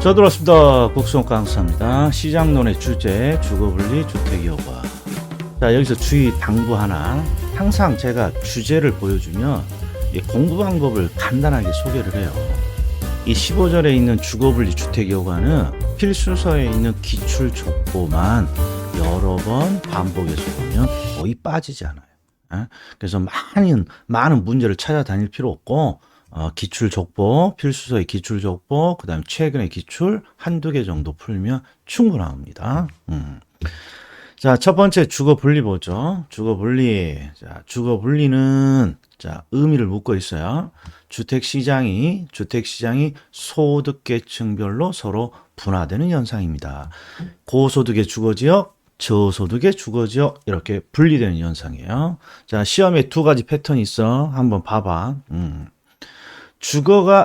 자, 들어왔습니다. 국수원 강사입니다. 시장론의 주제, 주거분리, 주택여과. 자, 여기서 주의 당부 하나. 항상 제가 주제를 보여주면 공부 방법을 간단하게 소개를 해요. 이 15절에 있는 주거분리, 주택여과는 필수서에 있는 기출 족보만 여러 번 반복해서 보면 거의 빠지지 않아요. 그래서 많은 문제를 찾아다닐 필요 없고, 기출 족보, 필수서의 기출 족보, 그 다음에 최근의 기출 한두 개 정도 풀면 충분합니다. 자, 첫 번째 주거 분리 보죠. 주거 분리. 자, 주거 분리는, 자, 의미를 묻고 있어요. 주택 시장이 소득계층별로 서로 분화되는 현상입니다. 고소득의 주거지역, 저소득의 주거지역, 이렇게 분리되는 현상이에요. 자, 시험에 두 가지 패턴이 있어. 한번 봐봐.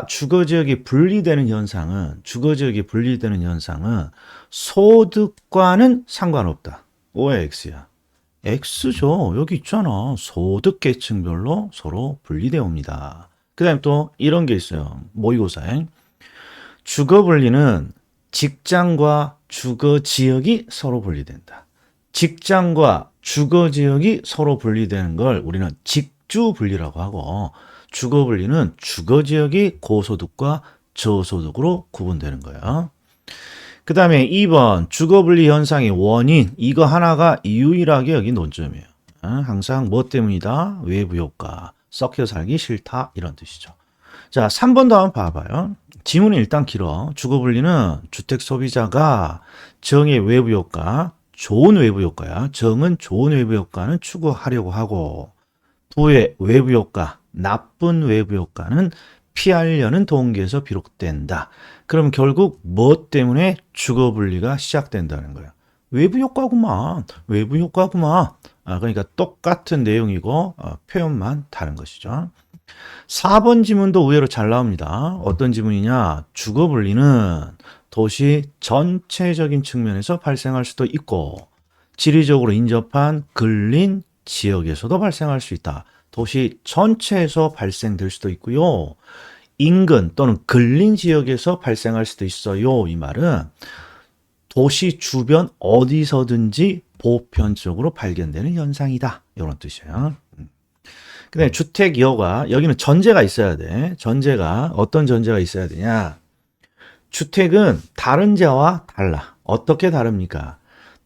주거지역이 분리되는 현상은 소득과는 상관없다. O의 X야. X죠. 여기 있잖아. 소득계층별로 서로 분리되어 옵니다. 그 다음에 또 이런 게 있어요. 모의고사에. 주거분리는 직장과 주거지역이 서로 분리된다. 직장과 주거지역이 서로 분리되는 걸 우리는 직주분리라고 하고, 주거분리는 주거지역이 고소득과 저소득으로 구분되는 거예요. 그 다음에 2번 주거분리 현상의 원인, 이거 하나가 유일하게 여기 논점이에요. 항상 뭐 때문이다? 외부 효과, 썩혀 살기 싫다, 이런 뜻이죠. 자, 3번도 한번 봐봐요. 지문이 일단 길어. 주거분리는 주택 소비자가 정의 외부 효과, 좋은 외부 효과야. 정은 좋은 외부 효과는 추구하려고 하고, 부의 외부 효과, 나쁜 외부 효과는 피하려는 동기에서 비롯된다. 그럼 결국 뭐 때문에 주거분리가 시작된다는 거야? 외부 효과구만. 그러니까 똑같은 내용이고 표현만 다른 것이죠. 4번 지문도 의외로 잘 나옵니다. 어떤 지문이냐? 주거분리는 도시 전체적인 측면에서 발생할 수도 있고, 지리적으로 인접한 근린 지역에서도 발생할 수 있다. 도시 전체에서 발생될 수도 있고요. 인근 또는 근린 지역에서 발생할 수도 있어요. 이 말은 도시 주변 어디서든지 보편적으로 발견되는 현상이다. 이런 뜻이에요. 그 다음에 주택여과, 여기는 전제가 있어야 돼. 전제가, 어떤 전제가 있어야 되냐? 주택은 다른 제와 달라. 어떻게 다릅니까?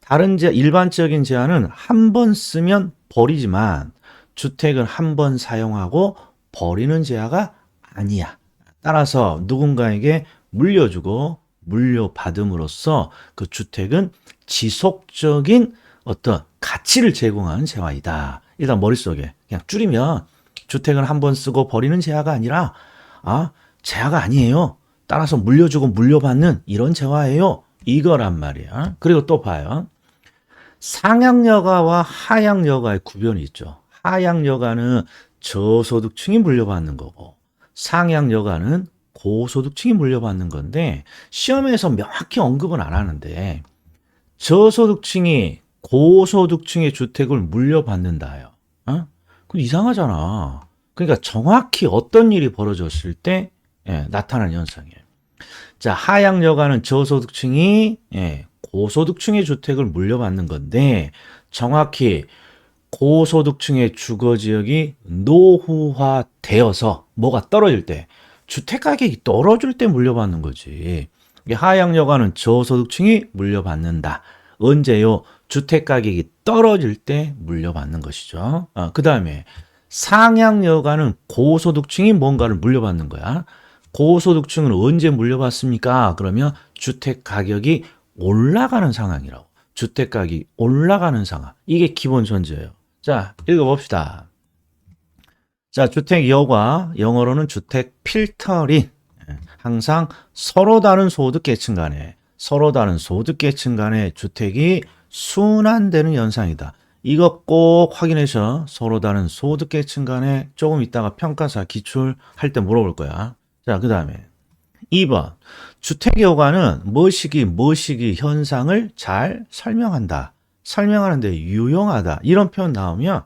다른 제, 일반적인 제한은 한 번 쓰면 버리지만, 주택은 한 번 사용하고 버리는 제한가 아니야. 따라서 누군가에게 물려주고 물려받음으로써 그 주택은 지속적인 어떤 가치를 제공하는 재화이다. 일단 머릿속에 그냥 줄이면 주택은 한 번 쓰고 버리는 재화가 아니라 재화가 아니에요. 따라서 물려주고 물려받는 이런 재화예요. 이거란 말이야. 그리고 또 봐요. 상향여가와 하향여가의 구별이 있죠. 하향여가는 저소득층이 물려받는 거고, 상향여가는 고소득층이 물려받는 건데, 시험에서 명확히 언급은 안 하는데, 저소득층이 고소득층의 주택을 물려받는다요. 그건 이상하잖아. 그러니까 정확히 어떤 일이 벌어졌을 때 나타나는 현상이에요. 자, 하향여가는 저소득층이 고소득층의 주택을 물려받는 건데, 정확히 고소득층의 주거지역이 노후화되어서 뭐가 떨어질 때, 주택가격이 떨어질 때 물려받는 거지. 하향여가는 저소득층이 물려받는다. 언제요? 주택가격이 떨어질 때 물려받는 것이죠. 그 다음에 상향여가는 고소득층이 뭔가를 물려받는 거야. 고소득층은 언제 물려받습니까? 그러면 주택가격이 올라가는 상황이라고. 주택가격이 올라가는 상황. 이게 기본 전제예요. 자, 읽어봅시다. 자, 주택여과, 영어로는 주택 필터링. 항상 서로 다른 소득계층 간에 주택이 순환되는 현상이다. 이거 꼭 확인해서 서로 다른 소득계층 간에 조금 있다가 평가사 기출할 때 물어볼 거야. 자, 그 다음에 2번. 주택여과는 뭐시기 현상을 잘 설명한다. 설명하는데 유용하다. 이런 표현 나오면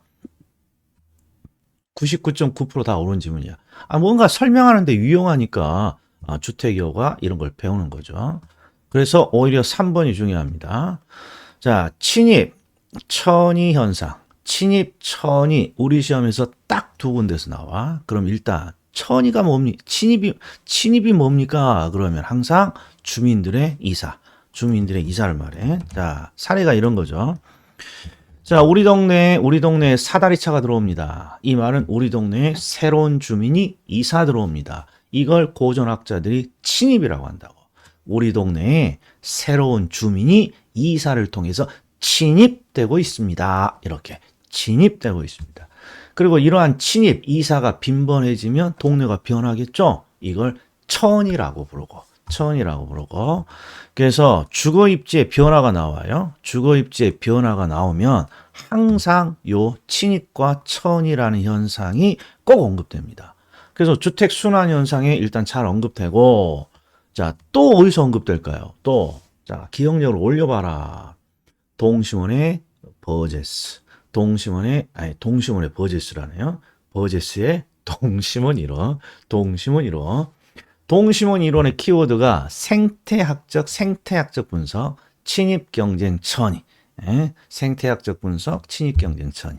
99.9% 다 옳은 지문이야. 뭔가 설명하는데 유용하니까 주택여가 이런 걸 배우는 거죠. 그래서 오히려 3번이 중요합니다. 자, 침입, 천이 현상. 침입, 천이 우리 시험에서 딱 두 군데서 나와. 그럼 일단 천이가 뭡니까? 침입이 뭡니까? 그러면 항상 주민들의 이사를 말해. 자, 사례가 이런 거죠. 자, 우리 동네에 사다리차가 들어옵니다. 이 말은 우리 동네에 새로운 주민이 이사 들어옵니다. 이걸 고전학자들이 침입이라고 한다고. 우리 동네에 새로운 주민이 이사를 통해서 침입되고 있습니다. 이렇게 침입되고 있습니다. 그리고 이러한 침입, 이사가 빈번해지면 동네가 변하겠죠? 이걸 천이라고 부르고. 그래서 주거입지에 변화가 나와요. 주거입지에 변화가 나오면 항상 요 침입과 천이라는 현상이 꼭 언급됩니다. 그래서 주택 순환 현상에 일단 잘 언급되고, 자, 또 어디서 언급될까요? 자, 기억력을 올려봐라. 동시몬의 버제스. 동시몬의 버제스라네요. 버제스의 동시몬 이론. 동시몬 이론의 키워드가 생태학적 분석, 침입 경쟁 천이. 생태학적 분석, 침입 경쟁 천이.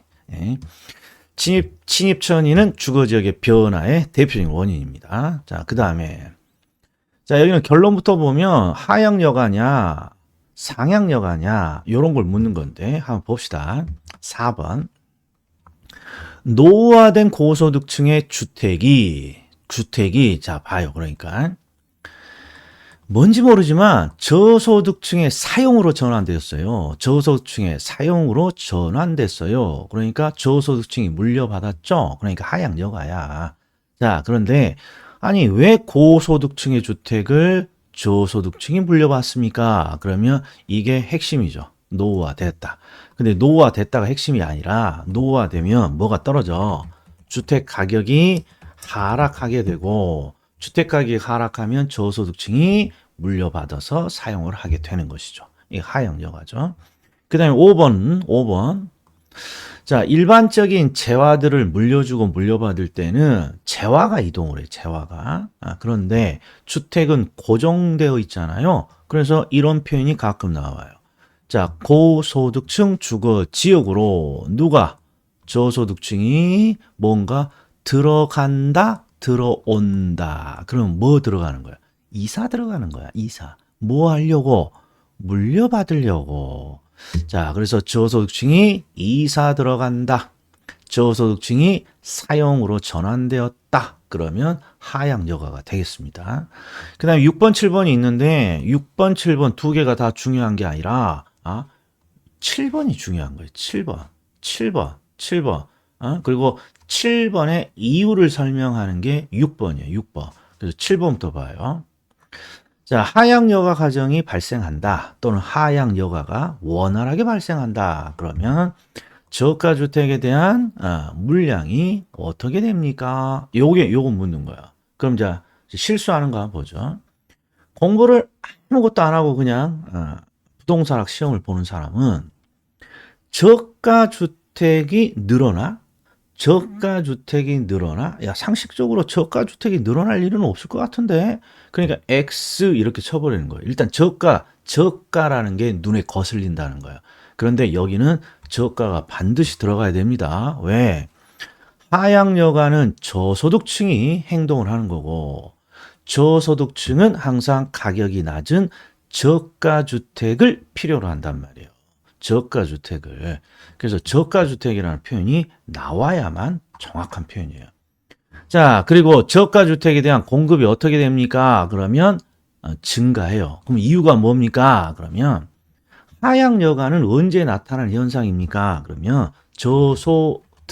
침입 천이는 주거 지역의 변화의 대표적인 원인입니다. 자, 그다음에 자, 여기는 결론부터 보면 하향여가냐, 상향여가냐 이런 걸 묻는 건데 한번 봅시다. 4번. 노후화된 고소득층의 주택이 자 봐요. 그러니까 뭔지 모르지만 저소득층의 사용으로 전환됐어요. 그러니까 저소득층이 물려받았죠. 그러니까 하향여가야. 자, 그런데 아니 왜 고소득층의 주택을 저소득층이 물려받습니까? 그러면 이게 핵심이죠. 노후화됐다. 근데 노후화됐다가 핵심이 아니라 노후화되면 뭐가 떨어져? 주택 가격이 하락하게 되고 주택 가격이 하락하면 저소득층이 물려받아서 사용을 하게 되는 것이죠. 이게 하향여가죠. 그 다음에 5번. 자, 일반적인 재화들을 물려주고 물려받을 때는 재화가 이동을 해요. 그런데 주택은 고정되어 있잖아요. 그래서 이런 표현이 가끔 나와요. 자, 고소득층 주거 지역으로 누가 저소득층이 뭔가 들어간다, 들어온다. 그럼 뭐 들어가는 거야? 이사 들어가는 거야. 이사. 뭐 하려고? 물려받으려고. 자, 그래서 저소득층이 이사 들어간다. 저소득층이 사용으로 전환되었다. 그러면 하향여가가 되겠습니다. 그 다음에 6번, 7번이 있는데 6번, 7번 두 개가 다 중요한 게 아니라 7번이 중요한 거예요. 7번. 그리고 7번의 이유를 설명하는 게 6번이에요. 6번. 그래서 7번부터 봐요. 자, 하향여가 과정이 발생한다. 또는 하향여가가 원활하게 발생한다. 그러면 저가주택에 대한 물량이 어떻게 됩니까? 요거 묻는 거야. 그럼 자, 실수하는 거 한번 보죠. 공부를 아무것도 안 하고 그냥 부동산학 시험을 보는 사람은 저가주택이 늘어나? 야, 상식적으로 저가주택이 늘어날 일은 없을 것 같은데. 그러니까 X 이렇게 쳐버리는 거예요. 일단 저가라는 게 눈에 거슬린다는 거예요. 그런데 여기는 저가가 반드시 들어가야 됩니다. 왜? 하향여가는 저소득층이 행동을 하는 거고, 저소득층은 항상 가격이 낮은 저가주택을 필요로 한단 말이에요. 저가주택을. 그래서 저가주택이라는 표현이 나와야만 정확한 표현이에요. 자, 그리고 저가주택에 대한 공급이 어떻게 됩니까? 그러면 증가해요. 그럼 이유가 뭡니까? 그러면 하향여가는 언제 나타나는 현상입니까? 그러면 저소득층은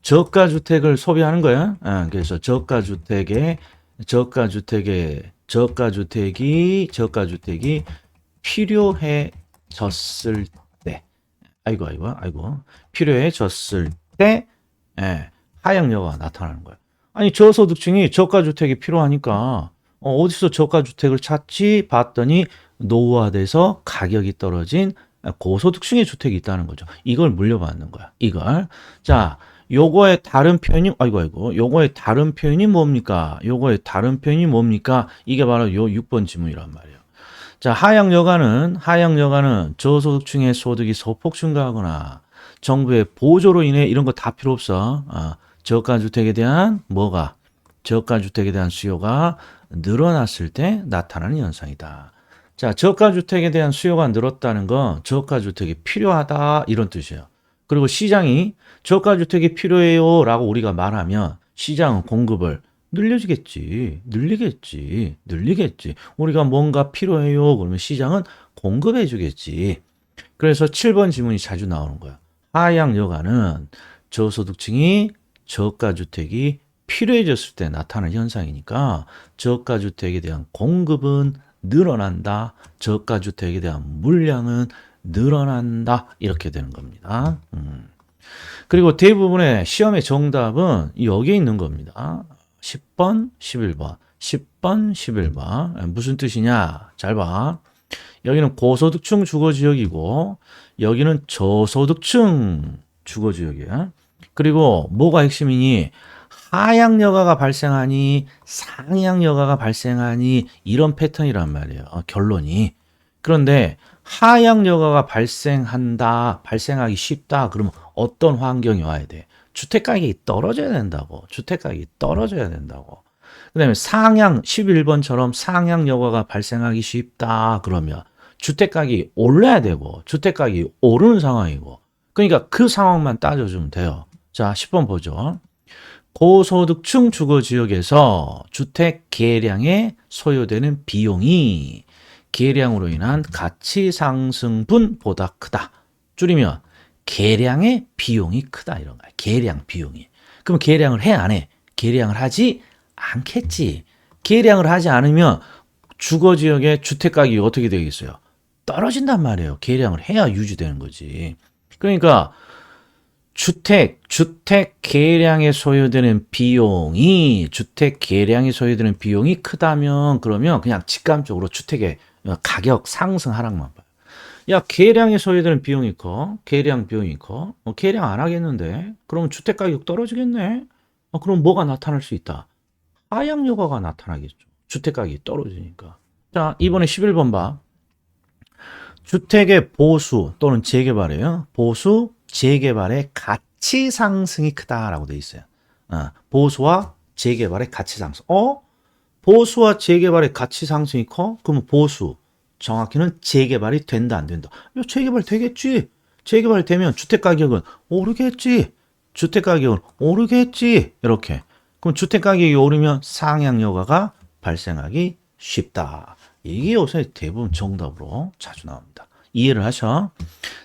저가주택을 소비하는 거예요. 그래서 저가주택이 필요해졌을 때, 필요해졌을 때, 하향여가가 나타나는 거예요. 아니, 저소득층이 저가주택이 필요하니까, 어디서 저가주택을 찾지? 봤더니, 노후화돼서 가격이 떨어진 고소득층의 주택이 있다는 거죠. 이걸 물려받는 거야. 자, 요거의 다른 표현이 요거의 다른 표현이 뭡니까? 요거의 다른 표현이 뭡니까? 이게 바로 요 6번 지문이란 말이에요. 자, 하향여가는 저소득층의 소득이 소폭 증가하거나 정부의 보조로 인해 이런 거 다 필요 없어. 저가 주택에 대한 저가 주택에 대한 수요가 늘어났을 때 나타나는 현상이다. 자, 저가 주택에 대한 수요가 늘었다는 건 저가 주택이 필요하다 이런 뜻이에요. 그리고 시장이 저가 주택이 필요해요라고 우리가 말하면 시장은 공급을 늘리겠지. 우리가 뭔가 필요해요. 그러면 시장은 공급해 주겠지. 그래서 7번 지문이 자주 나오는 거야. 하향 여가는 저소득층이 저가 주택이 필요해졌을 때 나타나는 현상이니까 저가 주택에 대한 공급은 늘어난다. 저가 주택에 대한 물량은 늘어난다. 이렇게 되는 겁니다. 그리고 대부분의 시험의 정답은 여기에 있는 겁니다. 10번, 11번. 10번, 11번. 무슨 뜻이냐? 잘 봐. 여기는 고소득층 주거지역이고 여기는 저소득층 주거지역이야. 그리고 뭐가 핵심이니? 하향여가가 발생하니 상향여가가 발생하니 이런 패턴이란 말이에요. 결론이. 그런데 하향여가가 발생하기 쉽다. 그러면 어떤 환경이 와야 돼? 주택가격이 떨어져야 된다고. 그 다음에 11번처럼 상향여가가 발생하기 쉽다. 그러면 주택가격이 올라야 되고, 주택가격이 오르는 상황이고. 그러니까 그 상황만 따져주면 돼요. 자, 10번 보죠. 고소득층 주거지역에서 주택 계량에 소요되는 비용이 계량으로 인한 가치 상승분보다 크다. 줄이면 계량의 비용이 크다 이런 거야. 계량 비용이. 그럼 계량을 해 안 해? 계량을 하지 않겠지. 계량을 하지 않으면 주거지역의 주택가격이 어떻게 되겠어요? 떨어진단 말이에요. 계량을 해야 유지되는 거지. 그러니까 주택 계량에 소요되는 비용이 크다면 그러면 그냥 직감적으로 주택의 가격 상승 하락만 봐요. 야, 계량에 소요되는 비용이 커. 계량 비용이 커. 계량 안 하겠는데? 그럼 주택 가격 떨어지겠네? 그럼 뭐가 나타날 수 있다? 하향 여가가 나타나겠죠. 주택 가격이 떨어지니까. 자, 이번에 11번 봐. 주택의 보수 또는 재개발이에요. 보수, 재개발의 가치 상승이 크다라고 돼 있어요. 보수와 재개발의 가치 상승. 보수와 재개발의 가치 상승이 커? 그러면 보수, 정확히는 재개발이 된다 안 된다? 야, 재개발 되겠지. 재개발 되면 주택 가격은 오르겠지. 이렇게. 그럼 주택 가격이 오르면 상향 여가가 발생하기 쉽다. 이게 요새 대부분 정답으로 자주 나옵니다. 이해를 하셔?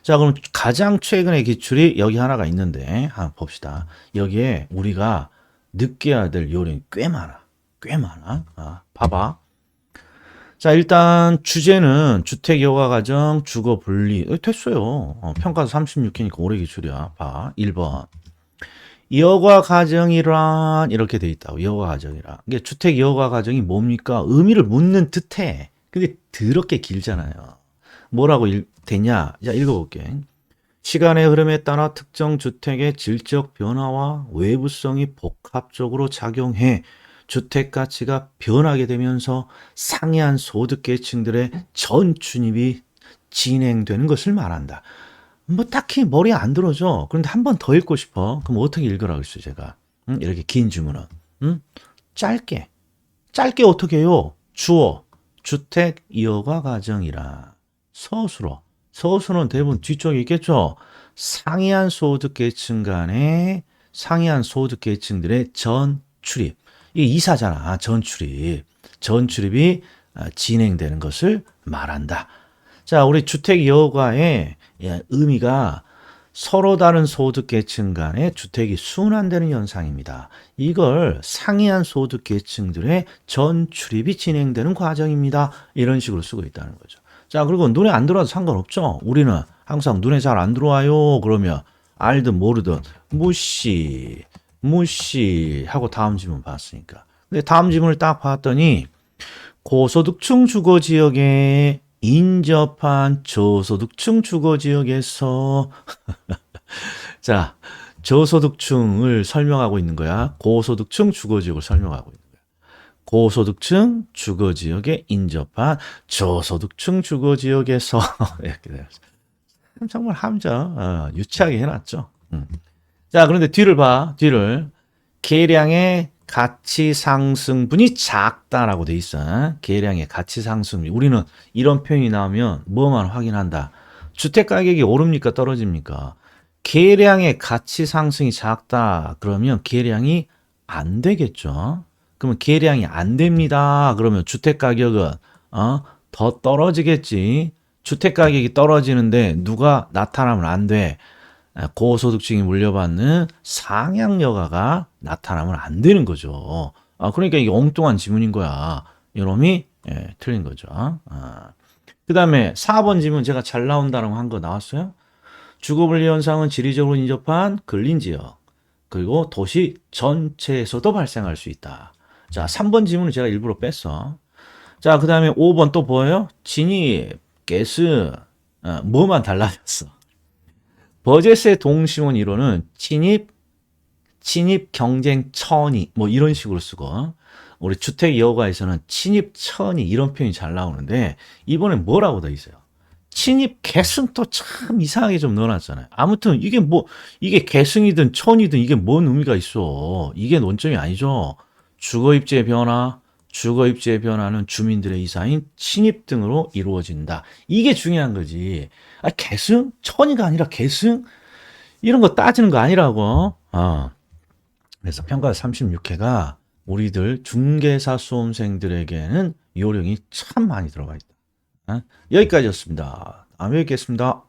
자, 그럼 가장 최근의 기출이 여기 하나가 있는데 한번 봅시다. 여기에 우리가 느껴야 될 요령이 꽤 많아. 봐봐. 자, 일단 주제는 주택 여가 가정 주거 분리. 됐어요. 평가도 36회니까 올해 기출이야. 봐. 1번. 여가 가정이란 이렇게 돼 있다고. 여가 가정이란. 이게 주택 여가 가정이 뭡니까? 의미를 묻는 듯해. 근데 더럽게 길잖아요. 뭐라고 되냐? 자, 읽어볼게. 시간의 흐름에 따라 특정 주택의 질적 변화와 외부성이 복합적으로 작용해 주택 가치가 변하게 되면서 상이한 소득 계층들의 전출입이 진행되는 것을 말한다. 뭐 딱히 머리에 안 들어져. 그런데 한 번 더 읽고 싶어. 그럼 어떻게 읽으라고 했어요, 제가? 이렇게 긴 주문은. 짧게 어떻게 해요? 주어. 주택 여가 가정이라. 서술은 대부분 뒤쪽에 있겠죠. 상이한 소득 계층들의 전출입. 이게 이사잖아. 전출입이 진행되는 것을 말한다. 자, 우리 주택 여가의 의미가 서로 다른 소득 계층 간의 주택이 순환되는 현상입니다. 이걸 상이한 소득 계층들의 전출입이 진행되는 과정입니다. 이런 식으로 쓰고 있다는 거죠. 자, 그리고 눈에 안 들어와도 상관없죠. 우리는 항상 눈에 잘 안 들어와요. 그러면 알든 모르든 무시 하고 다음 지문 봤으니까. 근데 다음 지문을 딱 봤더니 고소득층 주거지역에 인접한 저소득층 주거지역에서 자, 저소득층을 설명하고 있는 거야. 고소득층 주거지역을 설명하고 있는 거야. 고소득층 주거지역에 인접한 저소득층 주거지역에서 이렇게 돼요. 정말 함정 유치하게 해놨죠. 자, 그런데 뒤를 봐. 뒤를. 계량의 가치 상승분이 작다라고 돼 있어. 계량의 가치 상승. 우리는 이런 표현이 나오면 뭐만 확인한다. 주택 가격이 오릅니까 떨어집니까? 계량의 가치 상승이 작다. 그러면 계량이 안 되겠죠. 그러면 계량이 안 됩니다. 그러면 주택 가격은 더 떨어지겠지. 주택 가격이 떨어지는데 누가 나타나면 안 돼. 고소득층이 물려받는 상향여가가 나타나면 안 되는 거죠. 그러니까 이게 엉뚱한 지문인 거야. 이놈이 틀린 거죠. 그 다음에 4번 지문 제가 잘 나온다라고 한 거 나왔어요. 주거분리 현상은 지리적으로 인접한 근린지역 그리고 도시 전체에서도 발생할 수 있다. 자, 3번 지문은 제가 일부러 뺐어. 자, 그 다음에 5번 또 보여요? 진입, 계승, 뭐만 달라졌어. 버젯의 동시원 이론은 침입 경쟁 천이 뭐 이런 식으로 쓰고 우리 주택 여가에서는 침입 천이 이런 표현이 잘 나오는데 이번엔 뭐라고 돼 있어요? 침입 계승 또 참 이상하게 좀 넣어놨잖아요. 아무튼 이게 계승이든 천이든 이게 뭔 의미가 있어? 이게 논점이 아니죠. 주거입지의 변화는 주민들의 이사인 침입 등으로 이루어진다. 이게 중요한 거지. 계승? 천이가 아니라 계승? 이런 거 따지는 거 아니라고. 그래서 평가 36회가 우리들 중개사 수험생들에게는 요령이 참 많이 들어가 있다. 여기까지였습니다. 다음에 뵙겠습니다.